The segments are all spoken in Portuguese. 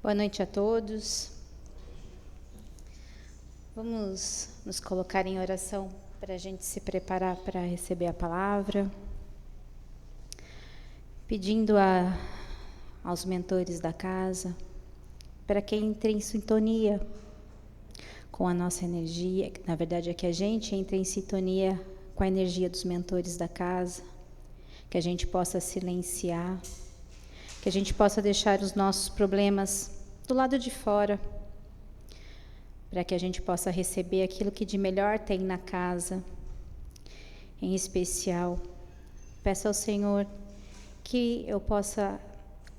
Boa noite a todos. Vamos nos colocar em oração para a gente se preparar para receber a palavra. Pedindo aos mentores da casa para que entre em sintonia com a nossa energia. Na verdade, é que a gente entre em sintonia com a energia dos mentores da casa, que a gente possa silenciar, que a gente possa deixar os nossos problemas do lado de fora, para que a gente possa receber aquilo que de melhor tem na casa. Em especial, peço ao Senhor que eu possa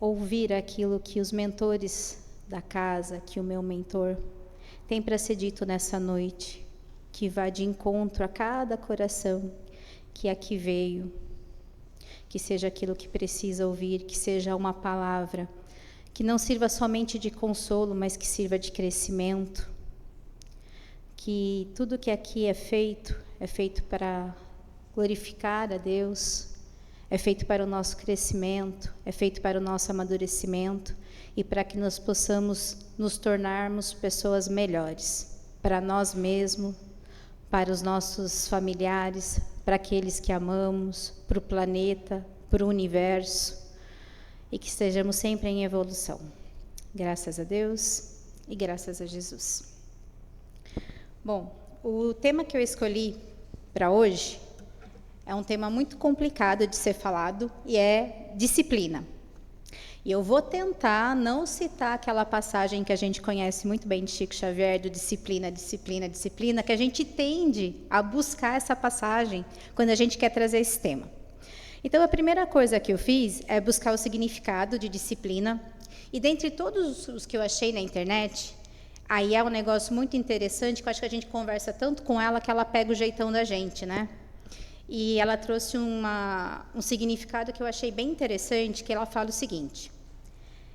ouvir aquilo que os mentores da casa, que o meu mentor tem para ser dito nessa noite, que vá de encontro a cada coração que aqui veio, que seja aquilo que precisa ouvir, que seja uma palavra que não sirva somente de consolo, mas que sirva de crescimento, que tudo que aqui é feito para glorificar a Deus, é feito para o nosso crescimento, é feito para o nosso amadurecimento e para que nós possamos nos tornarmos pessoas melhores, para nós mesmos, para os nossos familiares, para aqueles que amamos, para o planeta, para o universo, e que estejamos sempre em evolução. Graças a Deus e graças a Jesus. Bom, o tema que eu escolhi para hoje é um tema muito complicado de ser falado e é disciplina. E eu vou tentar não citar aquela passagem que a gente conhece muito bem de Chico Xavier, do disciplina, disciplina, disciplina, que a gente tende a buscar essa passagem quando a gente quer trazer esse tema. Então, a primeira coisa que eu fiz é buscar o significado de disciplina, e dentre todos os que eu achei na internet, aí é um negócio muito interessante, que eu acho que a gente conversa tanto com ela que ela pega o jeitão da gente, né? E ela trouxe um significado que eu achei bem interessante, que ela fala o seguinte: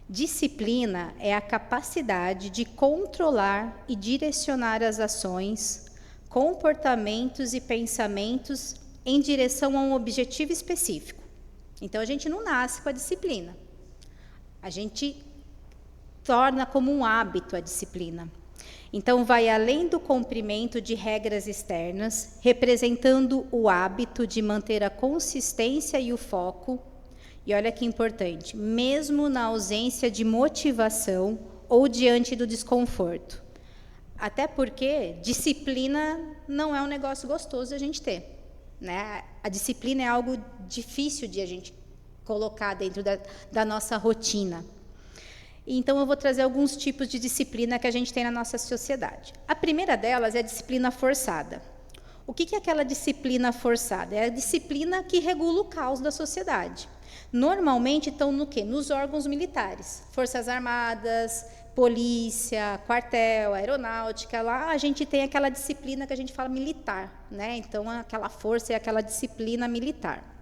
disciplina é a capacidade de controlar e direcionar as ações, comportamentos e pensamentos em direção a um objetivo específico. Então, a gente não nasce com a disciplina. A gente torna como um hábito a disciplina. Então, vai além do cumprimento de regras externas, representando o hábito de manter a consistência e o foco. E olha que importante, mesmo na ausência de motivação ou diante do desconforto. Até porque disciplina não é um negócio gostoso de a gente ter, né? A disciplina é algo difícil de a gente colocar dentro da nossa rotina. Então, eu vou trazer alguns tipos de disciplina que a gente tem na nossa sociedade. A primeira delas é a disciplina forçada. O que é aquela disciplina forçada? É a disciplina que regula o caos da sociedade. Normalmente estão no quê? Nos órgãos militares, Forças Armadas, polícia, quartel, aeronáutica. Lá a gente tem aquela disciplina que a gente fala militar, né? Então, aquela força é aquela disciplina militar.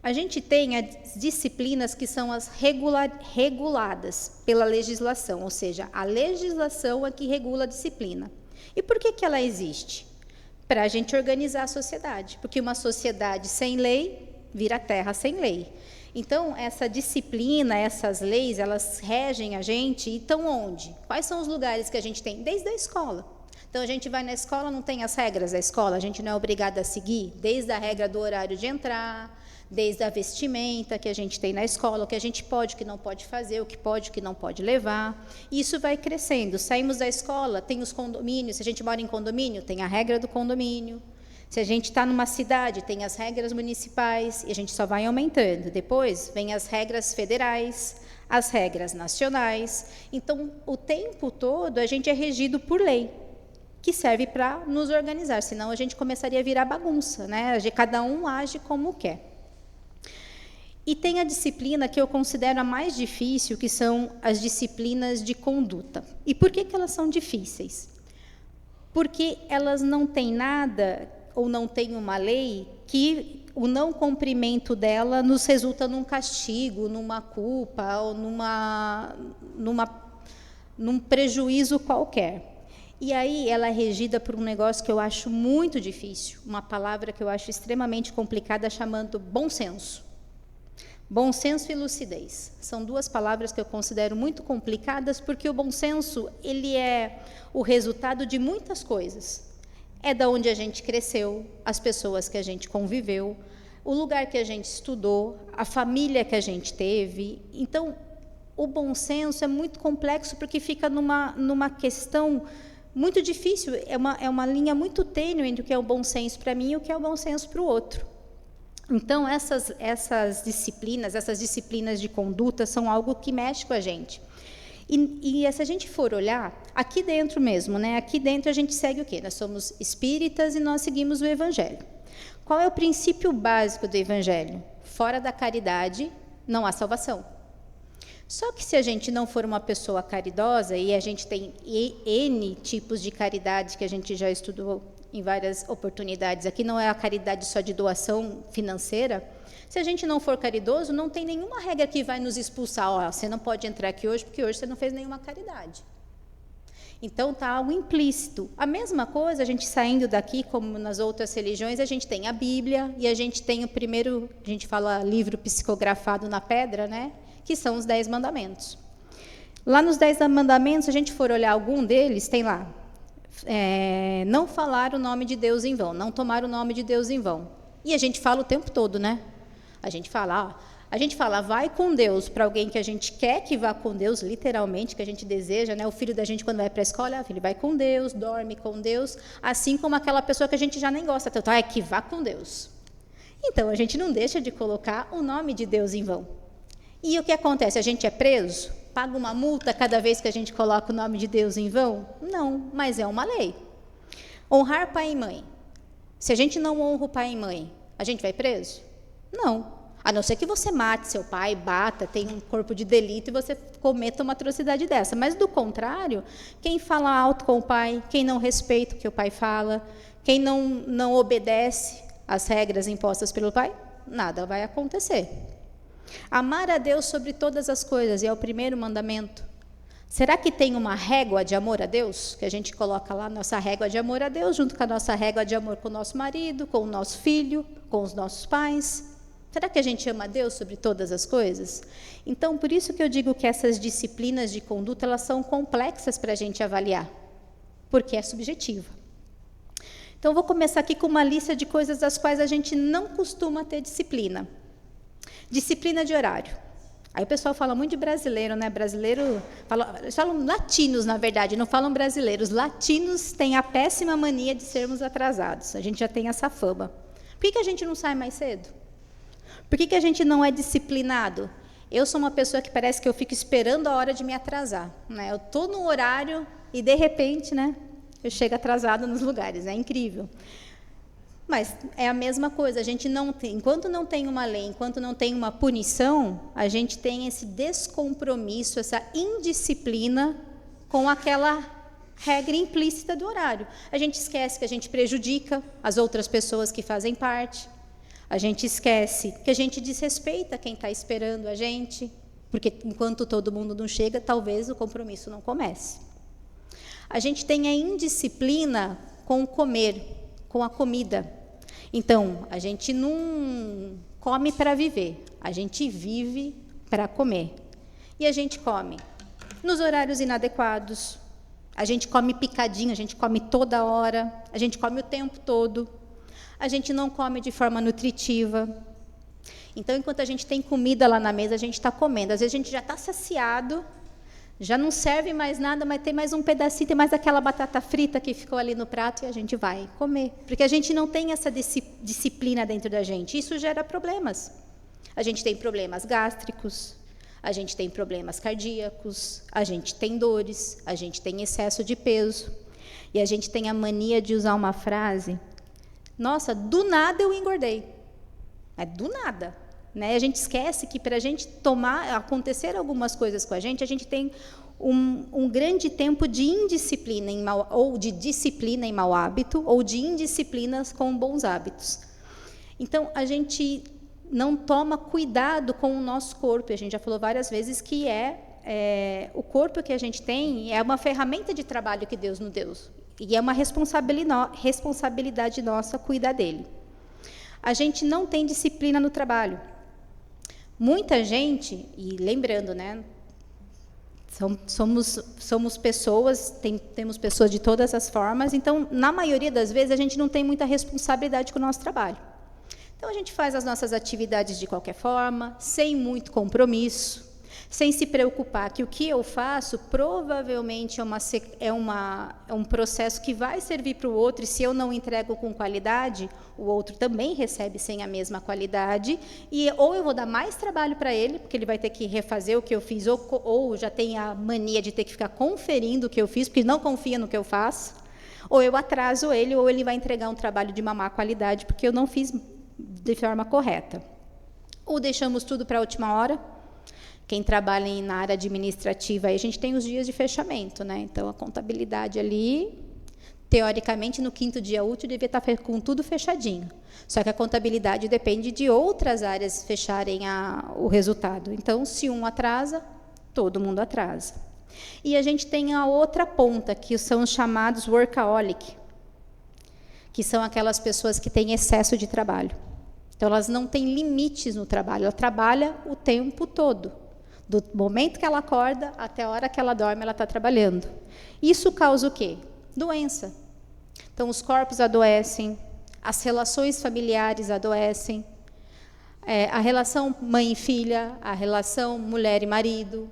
A gente tem as disciplinas que são as reguladas pela legislação, ou seja, a legislação é que regula a disciplina. E por que ela existe? Para a gente organizar a sociedade, porque uma sociedade sem lei vira terra sem lei. Então, essa disciplina, essas leis, elas regem a gente, e estão onde? Quais são os lugares que a gente tem? Desde a escola. Então, a gente vai na escola, não tem as regras da escola, a gente não é obrigado a seguir, desde a regra do horário de entrar, desde a vestimenta que a gente tem na escola, o que a gente pode, o que não pode fazer, o que não pode levar. E isso vai crescendo. Saímos da escola, tem os condomínios, se a gente mora em condomínio, tem a regra do condomínio. Se a gente está numa cidade, tem as regras municipais, e a gente só vai aumentando. Depois, vem as regras federais, as regras nacionais. Então, o tempo todo, a gente é regido por lei, que serve para nos organizar, senão a gente começaria a virar bagunça, né? Cada um age como quer. E tem a disciplina que eu considero a mais difícil, que são as disciplinas de conduta. E por que elas são difíceis? Porque elas não têm nada, ou não têm uma lei, que o não cumprimento dela nos resulta num castigo, numa culpa, ou num prejuízo qualquer. E aí ela é regida por um negócio que eu acho muito difícil, uma palavra que eu acho extremamente complicada, chamando bom senso. Bom senso e lucidez. São duas palavras que eu considero muito complicadas, porque o bom senso, ele é o resultado de muitas coisas. É da onde a gente cresceu, as pessoas que a gente conviveu, o lugar que a gente estudou, a família que a gente teve. Então, o bom senso é muito complexo, porque fica numa questão muito difícil, é uma linha muito tênue entre o que é o bom senso para mim e o que é o bom senso para o outro. Então, essas disciplinas de conduta são algo que mexe com a gente. E se a gente for olhar, aqui dentro mesmo, né? Aqui dentro a gente segue o quê? Nós somos espíritas e nós seguimos o Evangelho. Qual é o princípio básico do Evangelho? Fora da caridade, não há salvação. Só que se a gente não for uma pessoa caridosa, e a gente tem N tipos de caridade que a gente já estudou em várias oportunidades, aqui não é a caridade só de doação financeira, se a gente não for caridoso, não tem nenhuma regra que vai nos expulsar, ó, você não pode entrar aqui hoje, porque hoje você não fez nenhuma caridade. Então, está algo implícito. A mesma coisa, a gente saindo daqui, como nas outras religiões, a gente tem a Bíblia, e a gente tem o primeiro, a gente fala livro psicografado na pedra, né? Que são os 10 mandamentos. Lá nos 10 mandamentos, se a gente for olhar algum deles, tem lá, não falar o nome de Deus em vão, não tomar o nome de Deus em vão. E a gente fala o tempo todo, né? A gente fala, vai com Deus para alguém que a gente quer que vá com Deus, literalmente, que a gente deseja, né? O filho da gente, quando vai para a escola, ele vai com Deus, dorme com Deus, assim como aquela pessoa que a gente já nem gosta tanto, que vá com Deus. Então, a gente não deixa de colocar o nome de Deus em vão. E o que acontece? A gente é preso? Paga uma multa cada vez que a gente coloca o nome de Deus em vão? Não, mas é uma lei. Honrar pai e mãe. Se a gente não honra o pai e mãe, a gente vai preso? Não. A não ser que você mate seu pai, bata, tenha um corpo de delito e você cometa uma atrocidade dessa. Mas, do contrário, quem fala alto com o pai, quem não respeita o que o pai fala, quem não obedece às regras impostas pelo pai, nada vai acontecer. Amar a Deus sobre todas as coisas, é o primeiro mandamento. Será que tem uma régua de amor a Deus? Que a gente coloca lá, nossa régua de amor a Deus, junto com a nossa régua de amor com o nosso marido, com o nosso filho, com os nossos pais. Será que a gente ama a Deus sobre todas as coisas? Então, por isso que eu digo que essas disciplinas de conduta, elas são complexas para a gente avaliar, porque é subjetiva. Então, eu vou começar aqui com uma lista de coisas das quais a gente não costuma ter disciplina. Disciplina de horário. Aí o pessoal fala muito de brasileiro, né? Eles falam latinos, na verdade, não falam brasileiros. Latinos têm a péssima mania de sermos atrasados. A gente já tem essa fama. Por que a gente não sai mais cedo? Por que a gente não é disciplinado? Eu sou uma pessoa que parece que eu fico esperando a hora de me atrasar, né? Eu estou no horário e, de repente, né, eu chego atrasado nos lugares. É incrível. Mas é a mesma coisa, a gente não tem, enquanto não tem uma lei, enquanto não tem uma punição, a gente tem esse descompromisso, essa indisciplina com aquela regra implícita do horário. A gente esquece que a gente prejudica as outras pessoas que fazem parte, a gente esquece que a gente desrespeita quem está esperando a gente, porque enquanto todo mundo não chega, talvez o compromisso não comece. A gente tem a indisciplina com o comer, com a comida. Então, a gente não come para viver, a gente vive para comer. E a gente come nos horários inadequados, a gente come picadinho, a gente come toda hora, a gente come o tempo todo, a gente não come de forma nutritiva. Então, enquanto a gente tem comida lá na mesa, a gente está comendo. Às vezes a gente já está saciado, já não serve mais nada, mas tem mais um pedacinho, tem mais aquela batata frita que ficou ali no prato e a gente vai comer. Porque a gente não tem essa disciplina dentro da gente. Isso gera problemas. A gente tem problemas gástricos, a gente tem problemas cardíacos, a gente tem dores, a gente tem excesso de peso. E a gente tem a mania de usar uma frase, nossa, do nada eu engordei. É do nada. Né? A gente esquece que para a gente acontecer algumas coisas com a gente tem um grande tempo de indisciplina ou de disciplina em mau hábito, ou de indisciplinas com bons hábitos. Então, a gente não toma cuidado com o nosso corpo, e a gente já falou várias vezes que o corpo que a gente tem é uma ferramenta de trabalho que Deus nos deu, e é uma responsabilidade nossa cuidar dele. A gente não tem disciplina no trabalho. Muita gente, e lembrando, né, somos pessoas, temos pessoas de todas as formas, então, na maioria das vezes, a gente não tem muita responsabilidade com o nosso trabalho. Então, a gente faz as nossas atividades de qualquer forma, sem muito compromisso, sem se preocupar que o que eu faço provavelmente é um processo que vai servir para o outro, e se eu não entrego com qualidade, o outro também recebe sem a mesma qualidade, e ou eu vou dar mais trabalho para ele, porque ele vai ter que refazer o que eu fiz, ou já tem a mania de ter que ficar conferindo o que eu fiz, porque não confia no que eu faço, ou eu atraso ele, ou ele vai entregar um trabalho de uma má qualidade, porque eu não fiz de forma correta. Ou deixamos tudo para a última hora. Quem trabalha na área administrativa, aí a gente tem os dias de fechamento, né? Então, a contabilidade ali, teoricamente, no 5º dia útil, devia estar com tudo fechadinho. Só que a contabilidade depende de outras áreas fecharem o resultado. Então, se um atrasa, todo mundo atrasa. E a gente tem a outra ponta, que são os chamados workaholic, que são aquelas pessoas que têm excesso de trabalho. Então, elas não têm limites no trabalho, ela trabalha o tempo todo. Do momento que ela acorda até a hora que ela dorme, ela está trabalhando. Isso causa o quê? Doença. Então, os corpos adoecem, as relações familiares adoecem, a relação mãe e filha, a relação mulher e marido,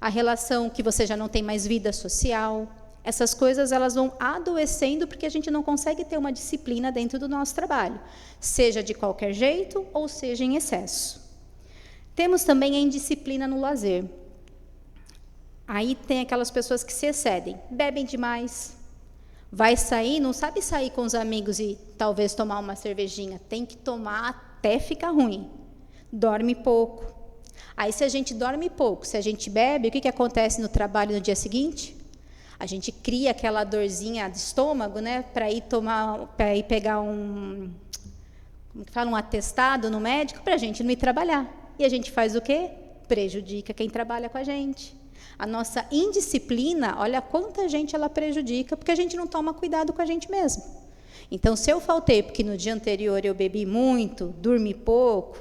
a relação que você já não tem mais vida social. Essas coisas elas vão adoecendo porque a gente não consegue ter uma disciplina dentro do nosso trabalho, seja de qualquer jeito ou seja em excesso. Temos também a indisciplina no lazer. Aí tem aquelas pessoas que se excedem, bebem demais, vai sair, não sabe sair com os amigos e talvez tomar uma cervejinha, tem que tomar até ficar ruim, dorme pouco. Aí se a gente dorme pouco, se a gente bebe, o que acontece no trabalho no dia seguinte? A gente cria aquela dorzinha de estômago, né, para ir pegar um atestado no médico para a gente não ir trabalhar. E a gente faz o quê? Prejudica quem trabalha com a gente. A nossa indisciplina, olha quanta gente ela prejudica, porque a gente não toma cuidado com a gente mesmo. Então, se eu faltei porque no dia anterior eu bebi muito, dormi pouco,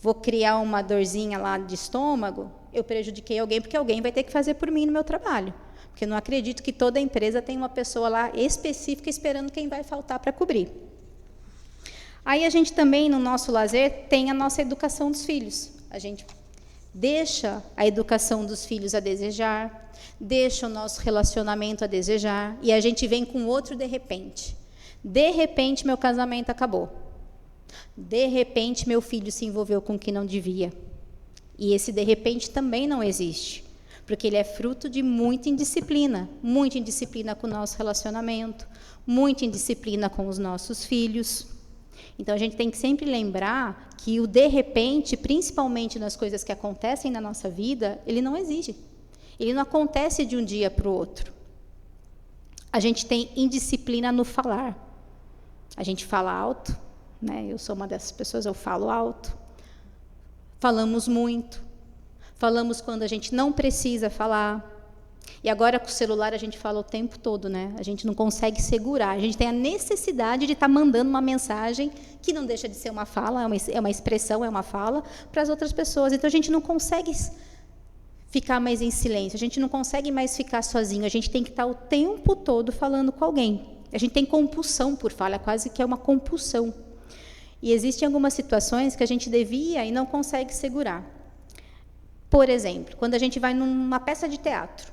vou criar uma dorzinha lá de estômago, eu prejudiquei alguém, porque alguém vai ter que fazer por mim no meu trabalho. Porque eu não acredito que toda empresa tem uma pessoa lá específica esperando quem vai faltar para cobrir. Aí a gente também, no nosso lazer, tem a nossa educação dos filhos. A gente deixa a educação dos filhos a desejar, deixa o nosso relacionamento a desejar, e a gente vem com outro de repente. De repente, meu casamento acabou. De repente, meu filho se envolveu com o que não devia. E esse de repente também não existe, porque ele é fruto de muita indisciplina com o nosso relacionamento, muita indisciplina com os nossos filhos. Então, a gente tem que sempre lembrar que o de repente, principalmente nas coisas que acontecem na nossa vida, ele não existe. Ele não acontece de um dia para o outro. A gente tem indisciplina no falar. A gente fala alto, né? Eu sou uma dessas pessoas, eu falo alto. Falamos muito. Falamos quando a gente não precisa falar. E agora, com o celular, a gente fala o tempo todo, né? A gente não consegue segurar. A gente tem a necessidade de estar mandando uma mensagem que não deixa de ser uma fala, é uma expressão, é uma fala, para as outras pessoas. Então, a gente não consegue ficar mais em silêncio, a gente não consegue mais ficar sozinho, a gente tem que estar o tempo todo falando com alguém. A gente tem compulsão por fala, quase que é uma compulsão. E existem algumas situações que a gente devia e não consegue segurar. Por exemplo, quando a gente vai numa peça de teatro,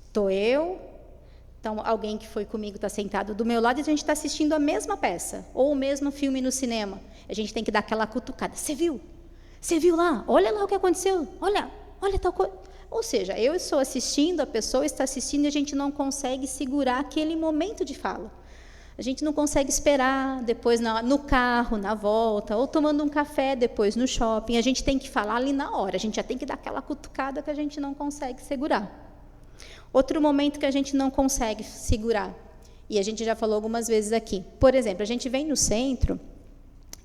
estou eu, então alguém que foi comigo está sentado do meu lado e a gente está assistindo a mesma peça, ou o mesmo filme no cinema. A gente tem que dar aquela cutucada. Você viu? Você viu lá? Olha lá o que aconteceu. Olha tal coisa. Ou seja, eu estou assistindo, a pessoa está assistindo e a gente não consegue segurar aquele momento de fala. A gente não consegue esperar depois no carro, na volta, ou tomando um café depois no shopping. A gente tem que falar ali na hora, a gente já tem que dar aquela cutucada que a gente não consegue segurar. Outro momento que a gente não consegue segurar, e a gente já falou algumas vezes aqui. Por exemplo, a gente vem no centro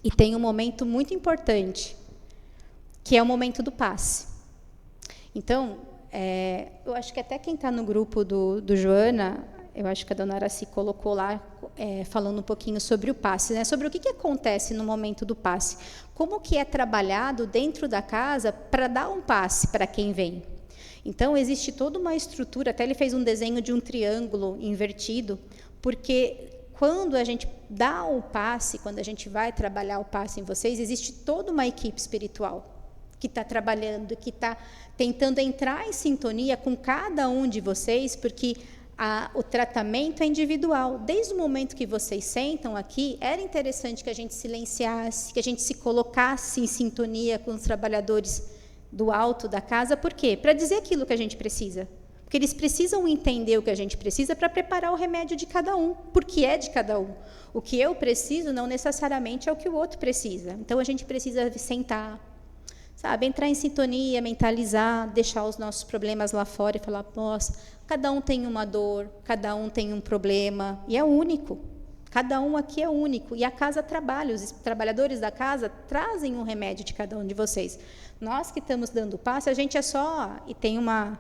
e tem um momento muito importante, que é o momento do passe. Então, eu acho que até quem está no grupo do Joana, eu acho que a dona Araci colocou lá falando um pouquinho sobre o passe, né? Sobre o que acontece no momento do passe. Como que é trabalhado dentro da casa para dar um passe para quem vem. Então, existe toda uma estrutura, até ele fez um desenho de um triângulo invertido, porque quando a gente dá o passe, quando a gente vai trabalhar o passe em vocês, existe toda uma equipe espiritual que está trabalhando, que está tentando entrar em sintonia com cada um de vocês, porque o tratamento é individual. Desde o momento que vocês sentam aqui, era interessante que a gente silenciasse, que a gente se colocasse em sintonia com os trabalhadores do alto da casa. Por quê? Para dizer aquilo que a gente precisa. Porque eles precisam entender o que a gente precisa para preparar o remédio de cada um, porque é de cada um. O que eu preciso não necessariamente é o que o outro precisa. Então, a gente precisa sentar, sabe, entrar em sintonia, mentalizar, deixar os nossos problemas lá fora e falar, nossa, cada um tem uma dor, cada um tem um problema, e é único. Cada um aqui é único. E a casa trabalha, os trabalhadores da casa trazem um remédio de cada um de vocês. Nós que estamos dando passe, a gente é só, e tem uma,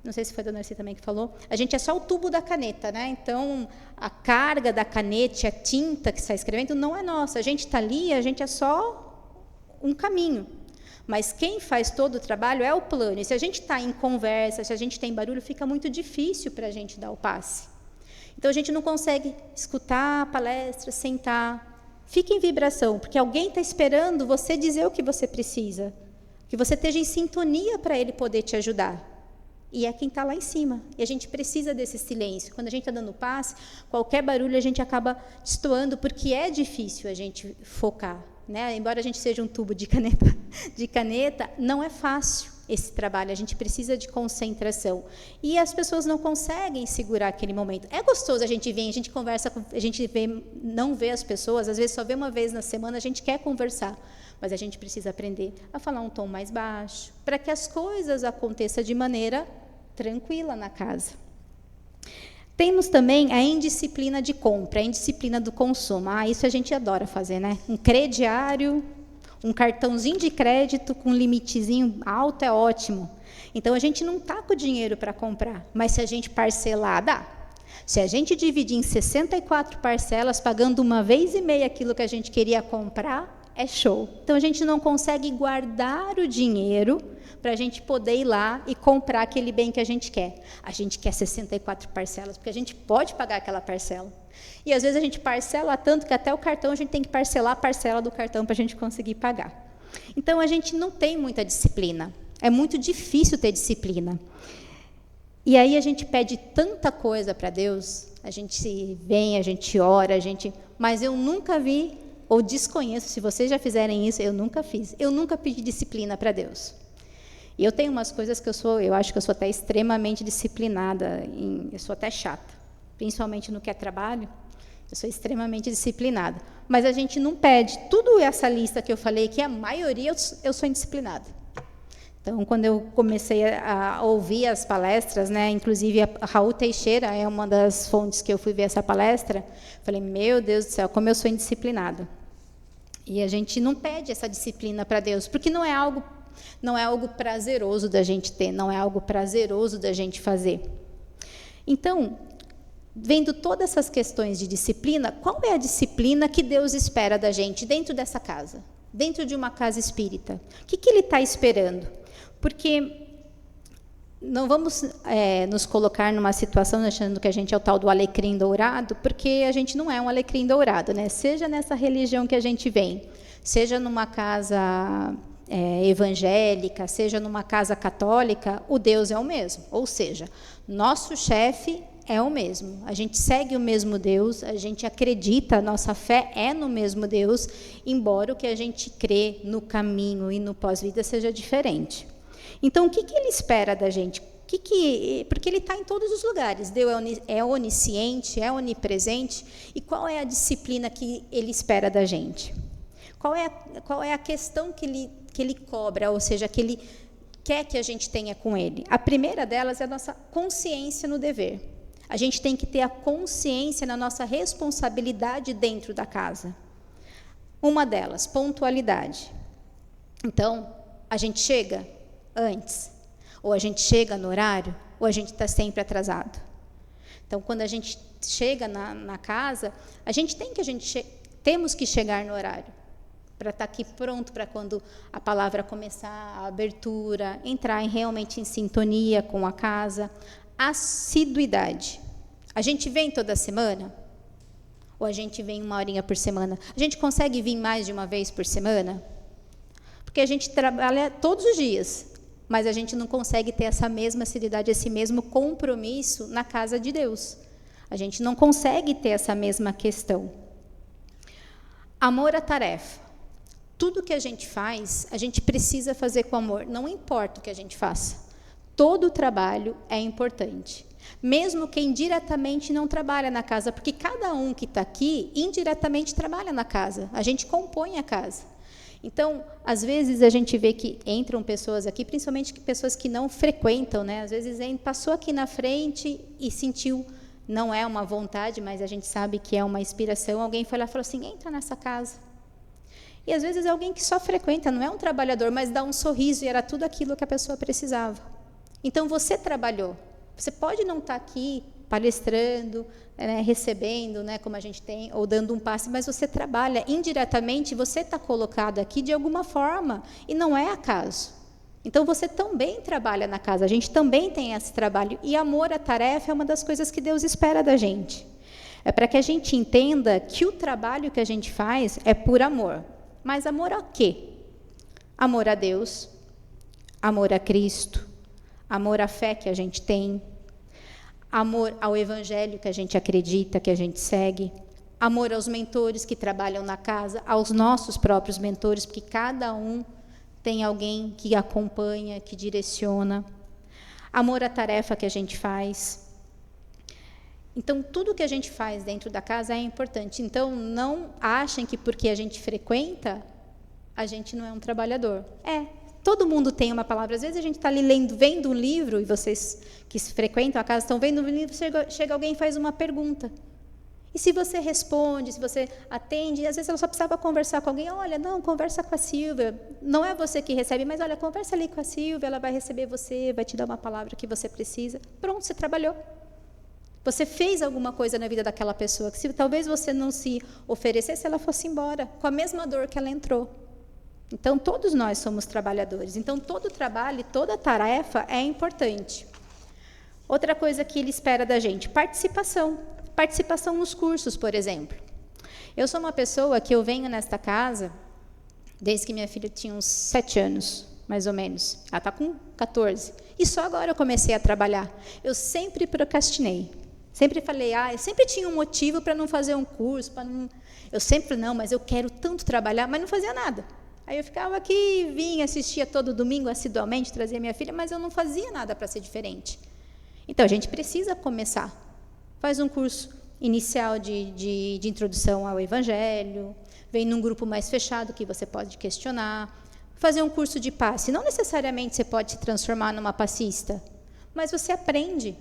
não sei se foi a dona Arci também que falou, a gente é só o tubo da caneta, né? Então, a carga da caneta, a tinta que está escrevendo, não é nossa. A gente está ali, a gente é só um caminho. Mas quem faz todo o trabalho é o plano. E se a gente está em conversa, se a gente tem barulho, fica muito difícil para a gente dar o passe. Então, a gente não consegue escutar a palestra, sentar. Fique em vibração, porque alguém está esperando você dizer o que você precisa. Que você esteja em sintonia para ele poder te ajudar. E é quem está lá em cima. E a gente precisa desse silêncio. Quando a gente está dando passe, qualquer barulho a gente acaba destoando, porque é difícil a gente focar. Né? Embora a gente seja um tubo de caneta, não é fácil esse trabalho, a gente precisa de concentração. E as pessoas não conseguem segurar aquele momento. É gostoso, a gente vem, a gente conversa, a gente não vê as pessoas, às vezes só vê uma vez na semana, a gente quer conversar, mas a gente precisa aprender a falar um tom mais baixo, para que as coisas aconteçam de maneira tranquila na casa. Temos também a indisciplina de compra, a indisciplina do consumo. Isso a gente adora fazer, né? Um crediário, um cartãozinho de crédito com limitezinho alto é ótimo. Então, a gente não está com o dinheiro para comprar, mas se a gente parcelar, dá. Se a gente dividir em 64 parcelas, pagando uma vez e meia aquilo que a gente queria comprar, é show. Então, a gente não consegue guardar o dinheiro para a gente poder ir lá e comprar aquele bem que a gente quer. A gente quer 64 parcelas, porque a gente pode pagar aquela parcela. E, às vezes, a gente parcela tanto que até o cartão a gente tem que parcelar a parcela do cartão para a gente conseguir pagar. Então, a gente não tem muita disciplina. É muito difícil ter disciplina. E aí a gente pede tanta coisa para Deus, a gente vem, a gente ora, mas eu nunca vi, ou desconheço, se vocês já fizerem isso, eu nunca fiz. Eu nunca pedi disciplina para Deus. E eu tenho umas coisas que eu acho que eu sou até extremamente disciplinada, eu sou até chata, principalmente no que é trabalho, eu sou extremamente disciplinada. Mas a gente não pede, tudo essa lista que eu falei, que a maioria eu sou indisciplinada. Então, quando eu comecei a ouvir as palestras, né, inclusive a Raul Teixeira é uma das fontes que eu fui ver essa palestra, falei, meu Deus do céu, como eu sou indisciplinada. E a gente não pede essa disciplina para Deus, porque não é algo prazeroso da gente ter, não é algo prazeroso da gente fazer. Então, vendo todas essas questões de disciplina, qual é a disciplina que Deus espera da gente dentro dessa casa? Dentro de uma casa espírita? O que Ele está esperando? Porque não vamos nos colocar numa situação achando que a gente é o tal do alecrim dourado, porque a gente não é um alecrim dourado, né? Seja nessa religião que a gente vem, seja numa casa evangélica, seja numa casa católica, o Deus é o mesmo. Ou seja, nosso chefe é o mesmo. A gente segue o mesmo Deus, a gente acredita, a nossa fé é no mesmo Deus, embora o que a gente crê no caminho e no pós-vida seja diferente. Então, o que Ele espera da gente? Porque Ele está em todos os lugares. Deus é onisciente, é onipresente. E qual é a disciplina que Ele espera da gente? Qual é a questão que ele cobra, ou seja, que Ele quer que a gente tenha com Ele? A primeira delas é a nossa consciência no dever. A gente tem que ter a consciência na nossa responsabilidade dentro da casa. Uma delas, pontualidade. Então, a gente chega antes, ou a gente chega no horário, ou a gente está sempre atrasado. Então, quando a gente chega na casa, temos que chegar no horário, para estar aqui pronto para quando a palavra começar, a abertura, entrar realmente em sintonia com a casa. Assiduidade. A gente vem toda semana? Ou a gente vem 1 horinha por semana? A gente consegue vir mais de uma vez por semana? Porque a gente trabalha todos os dias, mas a gente não consegue ter essa mesma assiduidade, esse mesmo compromisso na casa de Deus. A gente não consegue ter essa mesma questão. Amor à tarefa. Tudo que a gente faz, a gente precisa fazer com amor. Não importa o que a gente faça. Todo o trabalho é importante. Mesmo quem diretamente não trabalha na casa, porque cada um que está aqui, indiretamente trabalha na casa. A gente compõe a casa. Então, às vezes a gente vê que entram pessoas aqui, principalmente pessoas que não frequentam, né? Às vezes passou aqui na frente e sentiu, não é uma vontade, mas a gente sabe que é uma inspiração. Alguém foi lá e falou assim, entra nessa casa. E às vezes é alguém que só frequenta, não é um trabalhador, mas dá um sorriso e era tudo aquilo que a pessoa precisava. Então, você trabalhou. Você pode não estar aqui palestrando, né, recebendo, né, como a gente tem, ou dando um passe, mas você trabalha indiretamente, você está colocado aqui de alguma forma, e não é acaso. Então, você também trabalha na casa, a gente também tem esse trabalho, e amor à tarefa é uma das coisas que Deus espera da gente. É para que a gente entenda que o trabalho que a gente faz é por amor. Mas amor a quê? Amor a Deus, amor a Cristo, amor à fé que a gente tem, amor ao evangelho que a gente acredita, que a gente segue, amor aos mentores que trabalham na casa, aos nossos próprios mentores, porque cada um tem alguém que acompanha, que direciona, amor à tarefa que a gente faz. Então, tudo que a gente faz dentro da casa é importante. Então, não achem que porque a gente frequenta, a gente não é um trabalhador. Todo mundo tem uma palavra. Às vezes a gente está ali vendo um livro, e vocês que frequentam a casa estão vendo um livro, chega alguém e faz uma pergunta. E se você responde, se você atende, às vezes ela só precisava conversar com alguém, olha, não, conversa com a Silvia. Não é você que recebe, mas olha, conversa ali com a Silvia, ela vai receber você, vai te dar uma palavra que você precisa. Pronto, você trabalhou. Você fez alguma coisa na vida daquela pessoa, que se talvez você não se oferecesse, ela fosse embora, com a mesma dor que ela entrou. Então, todos nós somos trabalhadores. Então, todo trabalho, toda tarefa é importante. Outra coisa que ele espera da gente, participação. Participação nos cursos, por exemplo. Eu sou uma pessoa que eu venho nesta casa, desde que minha filha tinha uns 7 anos, mais ou menos. Ela está com 14. E só agora eu comecei a trabalhar. Eu sempre procrastinei. Sempre falei, eu sempre tinha um motivo para não fazer um curso. Eu sempre, não, mas eu quero tanto trabalhar, mas não fazia nada. Aí eu ficava aqui, vinha, assistia todo domingo assiduamente, trazia minha filha, mas eu não fazia nada para ser diferente. Então, a gente precisa começar. Faz um curso inicial de introdução ao Evangelho, vem num grupo mais fechado que você pode questionar, fazer um curso de passe. Não necessariamente você pode se transformar numa passista, mas você aprende.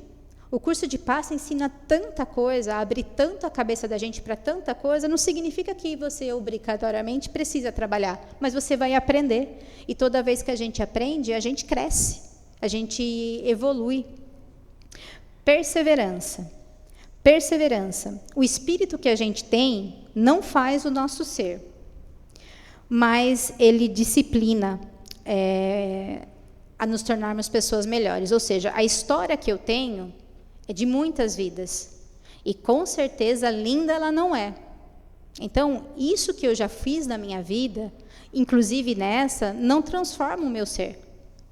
O curso de passe ensina tanta coisa, abre tanto a cabeça da gente para tanta coisa, não significa que você obrigatoriamente precisa trabalhar, mas você vai aprender. E toda vez que a gente aprende, a gente cresce, a gente evolui. Perseverança. Perseverança. O espírito que a gente tem não faz o nosso ser, mas ele disciplina a nos tornarmos pessoas melhores. Ou seja, a história que eu tenho é de muitas vidas. E, com certeza, linda ela não é. Então, isso que eu já fiz na minha vida, inclusive nessa, não transforma o meu ser.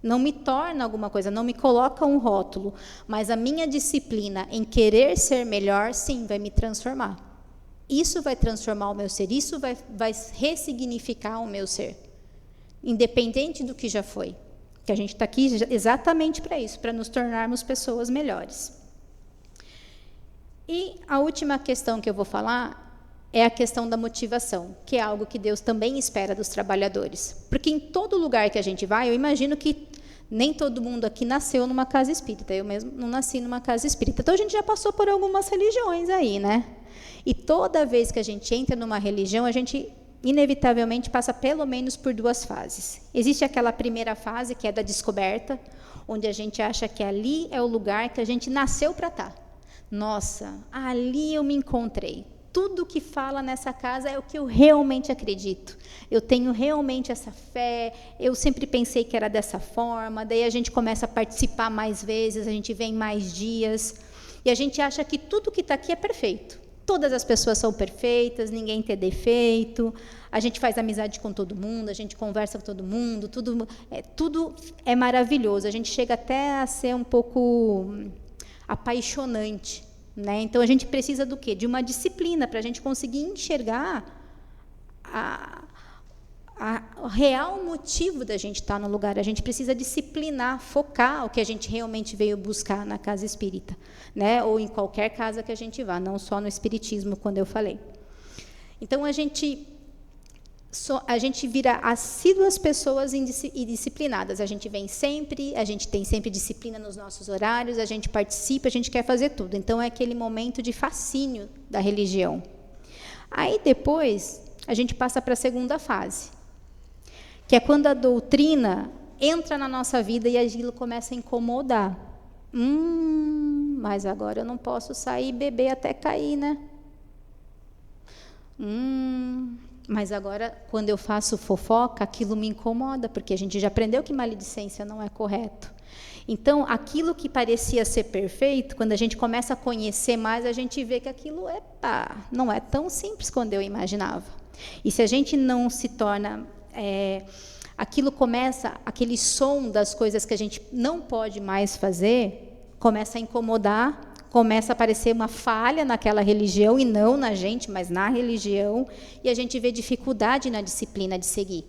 Não me torna alguma coisa, não me coloca um rótulo. Mas a minha disciplina em querer ser melhor, sim, vai me transformar. Isso vai transformar o meu ser, isso vai ressignificar o meu ser. Independente do que já foi. Que a gente está aqui exatamente para isso, para nos tornarmos pessoas melhores. E a última questão que eu vou falar é a questão da motivação, que é algo que Deus também espera dos trabalhadores. Porque em todo lugar que a gente vai, eu imagino que nem todo mundo aqui nasceu numa casa espírita, eu mesmo não nasci numa casa espírita. Então, a gente já passou por algumas religiões aí, né? E toda vez que a gente entra numa religião, a gente inevitavelmente passa pelo menos por 2 fases. Existe aquela primeira fase, que é da descoberta, onde a gente acha que ali é o lugar que a gente nasceu para estar. nossa, ali eu me encontrei. Tudo que fala nessa casa é o que eu realmente acredito. Eu tenho realmente essa fé, eu sempre pensei que era dessa forma, daí a gente começa a participar mais vezes, a gente vem mais dias, e a gente acha que tudo que está aqui é perfeito. Todas as pessoas são perfeitas, ninguém tem defeito, a gente faz amizade com todo mundo, a gente conversa com todo mundo, tudo é maravilhoso, a gente chega até a ser um pouco apaixonante, né? Então, a gente precisa do quê? De uma disciplina, para a gente conseguir enxergar o real motivo da gente estar no lugar. A gente precisa disciplinar, focar o que a gente realmente veio buscar na casa espírita, né? Ou em qualquer casa que a gente vá, não só no espiritismo, quando eu falei. Então, a gente vira assíduas pessoas e disciplinadas. A gente vem sempre, a gente tem sempre disciplina nos nossos horários, a gente participa, a gente quer fazer tudo. Então, é aquele momento de fascínio da religião. Aí, depois, a gente passa para a segunda fase, que é quando a doutrina entra na nossa vida e aquilo começa a incomodar. Mas agora eu não posso sair e beber até cair, né? Mas agora, quando eu faço fofoca, aquilo me incomoda, porque a gente já aprendeu que maledicência não é correto. Então, aquilo que parecia ser perfeito, quando a gente começa a conhecer mais, a gente vê que aquilo não é tão simples quanto eu imaginava. E se a gente não se torna... aquilo começa, aquele som das coisas que a gente não pode mais fazer, começa a incomodar, começa a aparecer uma falha naquela religião, e não na gente, mas na religião, e a gente vê dificuldade na disciplina de seguir.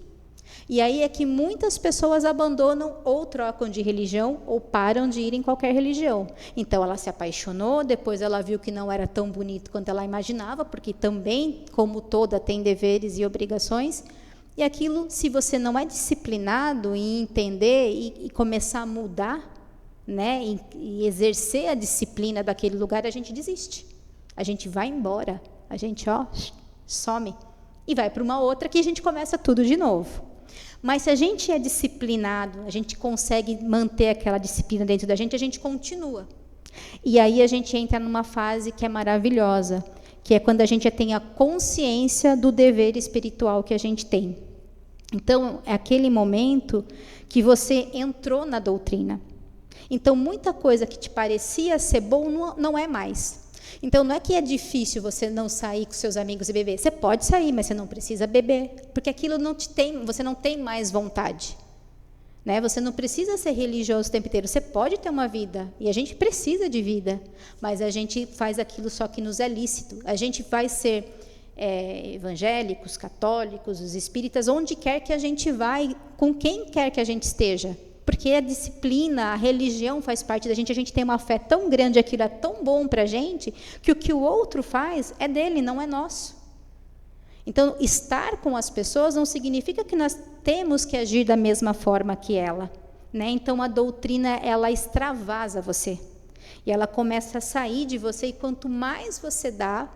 E aí é que muitas pessoas abandonam ou trocam de religião ou param de ir em qualquer religião. Então, ela se apaixonou, depois ela viu que não era tão bonito quanto ela imaginava, porque também, como toda, tem deveres e obrigações. E aquilo, se você não é disciplinado em entender e começar a mudar, né, e exercer a disciplina daquele lugar, a gente desiste. A gente vai embora, a gente some e vai para uma outra que a gente começa tudo de novo. Mas se a gente é disciplinado, a gente consegue manter aquela disciplina dentro da gente continua. E aí a gente entra numa fase que é maravilhosa, que é quando a gente já tem a consciência do dever espiritual que a gente tem. Então, é aquele momento que você entrou na doutrina. Então, muita coisa que te parecia ser bom não é mais. Então, não é que é difícil você não sair com seus amigos e beber. Você pode sair, mas você não precisa beber, porque aquilo você não tem mais vontade. Né? Você não precisa ser religioso o tempo inteiro. Você pode ter uma vida, e a gente precisa de vida, mas a gente faz aquilo só que nos é lícito. A gente vai ser evangélicos, católicos, os espíritas, onde quer que a gente vai, com quem quer que a gente esteja. Porque a disciplina, a religião faz parte da gente, a gente tem uma fé tão grande, aquilo é tão bom para a gente, que o que o outro faz é dele, não é nosso. Então, estar com as pessoas não significa que nós temos que agir da mesma forma que ela. Né? Então, a doutrina, ela extravasa você. E ela começa a sair de você, e quanto mais você dá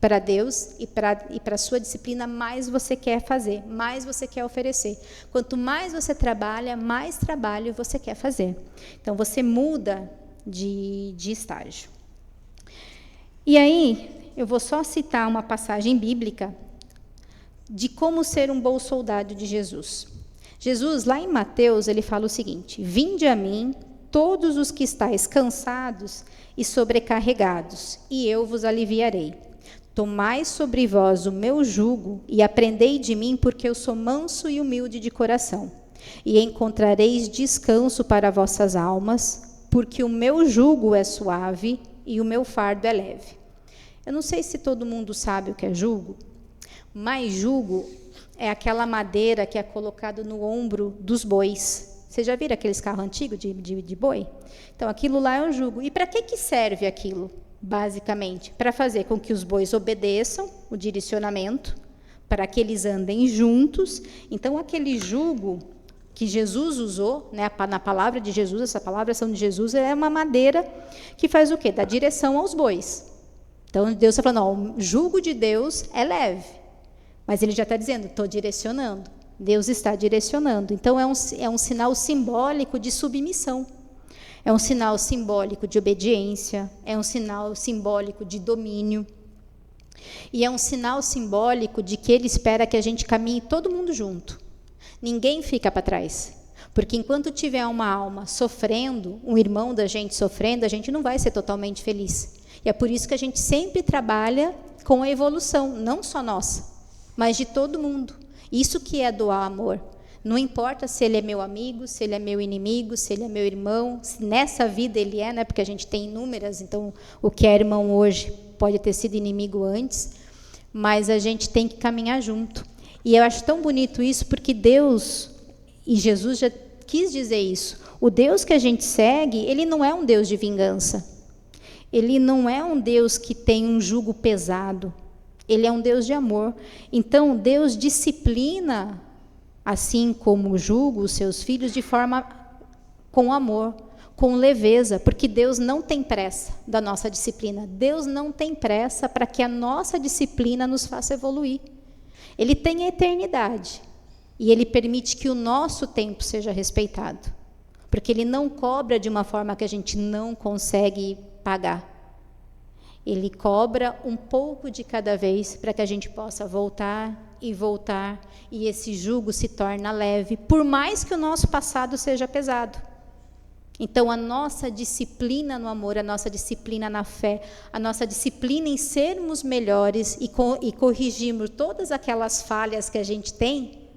para Deus e para a sua disciplina, mais você quer fazer, mais você quer oferecer. Quanto mais você trabalha, mais trabalho você quer fazer. Então, você muda de estágio. E aí, eu vou só citar uma passagem bíblica de como ser um bom soldado de Jesus. Jesus, lá em Mateus, ele fala o seguinte: vinde a mim, todos os que estáis cansados e sobrecarregados, e eu vos aliviarei. Tomai sobre vós o meu jugo e aprendei de mim, porque eu sou manso e humilde de coração. E encontrareis descanso para vossas almas, porque o meu jugo é suave e o meu fardo é leve. Eu não sei se todo mundo sabe o que é jugo, mas jugo é aquela madeira que é colocada no ombro dos bois. Vocês já viram aqueles carros antigos de boi? Então, aquilo lá é um jugo. E para que serve aquilo? Basicamente, para fazer com que os bois obedeçam o direcionamento, para que eles andem juntos. Então, aquele jugo que Jesus usou, né, na palavra de Jesus, essa palavra de Jesus, é uma madeira que faz o quê? Dá direção aos bois. Então, Deus está falando, o jugo de Deus é leve, mas Ele já está dizendo, estou direcionando. Deus está direcionando. Então, é um sinal simbólico de submissão. É um sinal simbólico de obediência, é um sinal simbólico de domínio, e é um sinal simbólico de que ele espera que a gente caminhe todo mundo junto. Ninguém fica para trás. Porque enquanto tiver uma alma sofrendo, um irmão da gente sofrendo, a gente não vai ser totalmente feliz. E é por isso que a gente sempre trabalha com a evolução, não só nossa, mas de todo mundo. Isso que é doar amor. Não importa se ele é meu amigo, se ele é meu inimigo, se ele é meu irmão, se nessa vida ele é, né? Porque a gente tem inúmeras, então o que é irmão hoje pode ter sido inimigo antes, mas a gente tem que caminhar junto. E eu acho tão bonito isso, porque Deus, e Jesus já quis dizer isso, o Deus que a gente segue, ele não é um Deus de vingança, ele não é um Deus que tem um jugo pesado, ele é um Deus de amor. Então Deus disciplina, assim como julga os seus filhos, de forma com amor, com leveza, porque Deus não tem pressa da nossa disciplina. Deus não tem pressa para que a nossa disciplina nos faça evoluir. Ele tem a eternidade e Ele permite que o nosso tempo seja respeitado, porque Ele não cobra de uma forma que a gente não consegue pagar. Ele cobra um pouco de cada vez para que a gente possa voltar e esse jugo se torna leve, por mais que o nosso passado seja pesado. Então, a nossa disciplina no amor, a nossa disciplina na fé, a nossa disciplina em sermos melhores e corrigirmos todas aquelas falhas que a gente tem,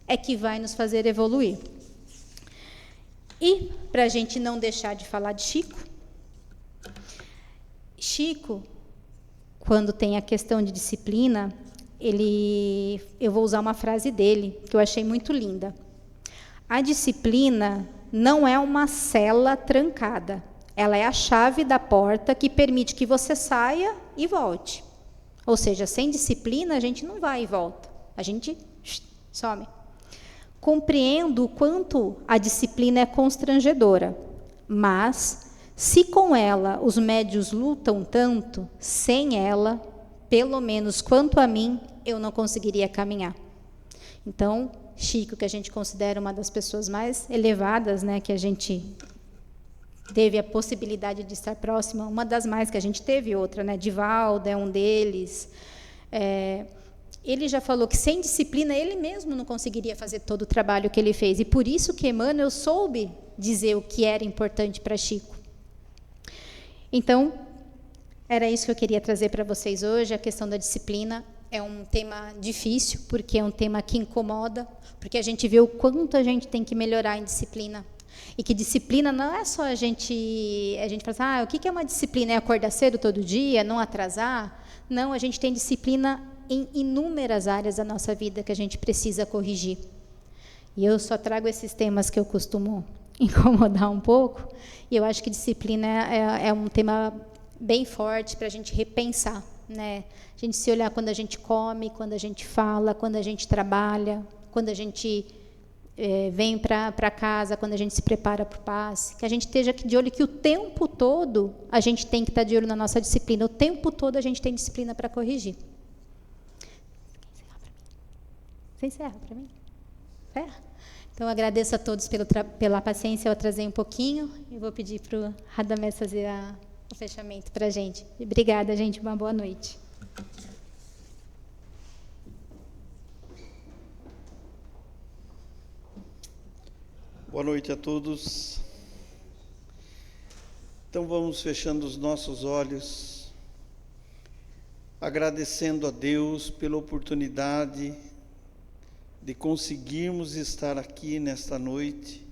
é que vai nos fazer evoluir. E, para a gente não deixar de falar de Chico, quando tem a questão de disciplina, eu vou usar uma frase dele, que eu achei muito linda. A disciplina não é uma cela trancada. Ela é a chave da porta que permite que você saia e volte. Ou seja, sem disciplina, a gente não vai e volta. A gente some. Compreendo o quanto a disciplina é constrangedora, mas, se com ela os médios lutam tanto, sem ela, pelo menos quanto a mim, eu não conseguiria caminhar. Então, Chico, que a gente considera uma das pessoas mais elevadas, né, que a gente teve a possibilidade de estar próxima, uma das mais que a gente teve, outra, né, Divaldo é um deles. Ele já falou que sem disciplina ele mesmo não conseguiria fazer todo o trabalho que ele fez, e por isso que Emmanuel soube dizer o que era importante para Chico. Então, era isso que eu queria trazer para vocês hoje, a questão da disciplina. É um tema difícil, porque é um tema que incomoda, porque a gente vê o quanto a gente tem que melhorar em disciplina. E que disciplina não é só a gente fala assim, o que é uma disciplina? É acordar cedo todo dia, não atrasar? Não, a gente tem disciplina em inúmeras áreas da nossa vida que a gente precisa corrigir. E eu só trago esses temas que eu costumo incomodar um pouco, e eu acho que disciplina é um tema bem forte para a gente repensar. Né? A gente se olhar quando a gente come, quando a gente fala, quando a gente trabalha, quando a gente vem para casa, quando a gente se prepara para o passe, que a gente esteja de olho que o tempo todo a gente tem que estar de olho na nossa disciplina, o tempo todo a gente tem disciplina para corrigir. Você encerra para mim? Então, agradeço a todos pela paciência, eu atrasei um pouquinho, e vou pedir para o Radamés fazer o fechamento para a gente. Obrigada, gente. Uma boa noite. Boa noite a todos. Então, vamos fechando os nossos olhos, agradecendo a Deus pela oportunidade de conseguirmos estar aqui nesta noite,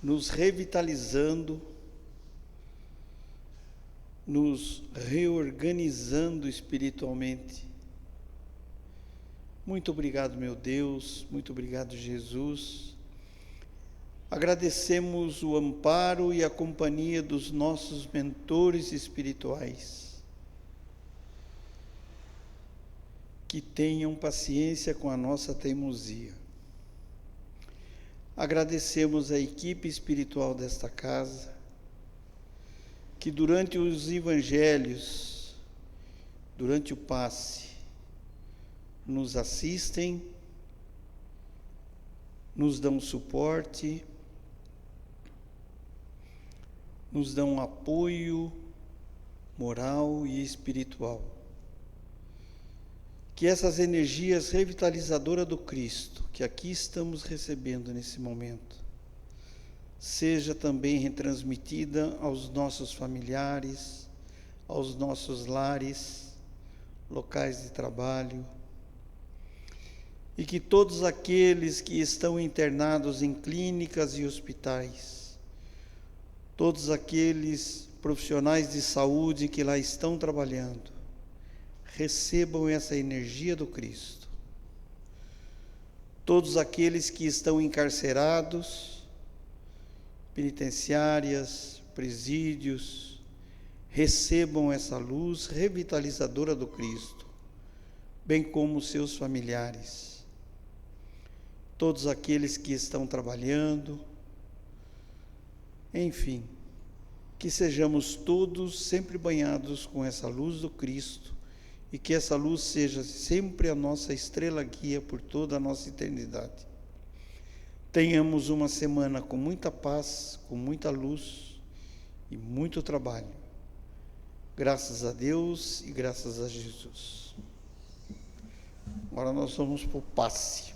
nos revitalizando, nos reorganizando espiritualmente. Muito obrigado, meu Deus, muito obrigado, Jesus. Agradecemos o amparo e a companhia dos nossos mentores espirituais, que tenham paciência com a nossa teimosia. Agradecemos a equipe espiritual desta casa, que durante os evangelhos, durante o passe, nos assistem, nos dão suporte, nos dão apoio moral e espiritual. Que essas energias revitalizadoras do Cristo, que aqui estamos recebendo nesse momento, seja também retransmitida aos nossos familiares, aos nossos lares, locais de trabalho, e que todos aqueles que estão internados em clínicas e hospitais, todos aqueles profissionais de saúde que lá estão trabalhando, recebam essa energia do Cristo. Todos aqueles que estão encarcerados, penitenciárias, presídios, recebam essa luz revitalizadora do Cristo, bem como seus familiares. Todos aqueles que estão trabalhando, enfim, que sejamos todos sempre banhados com essa luz do Cristo e que essa luz seja sempre a nossa estrela guia por toda a nossa eternidade. Tenhamos uma semana com muita paz, com muita luz e muito trabalho. Graças a Deus e graças a Jesus. Agora nós vamos para o passe.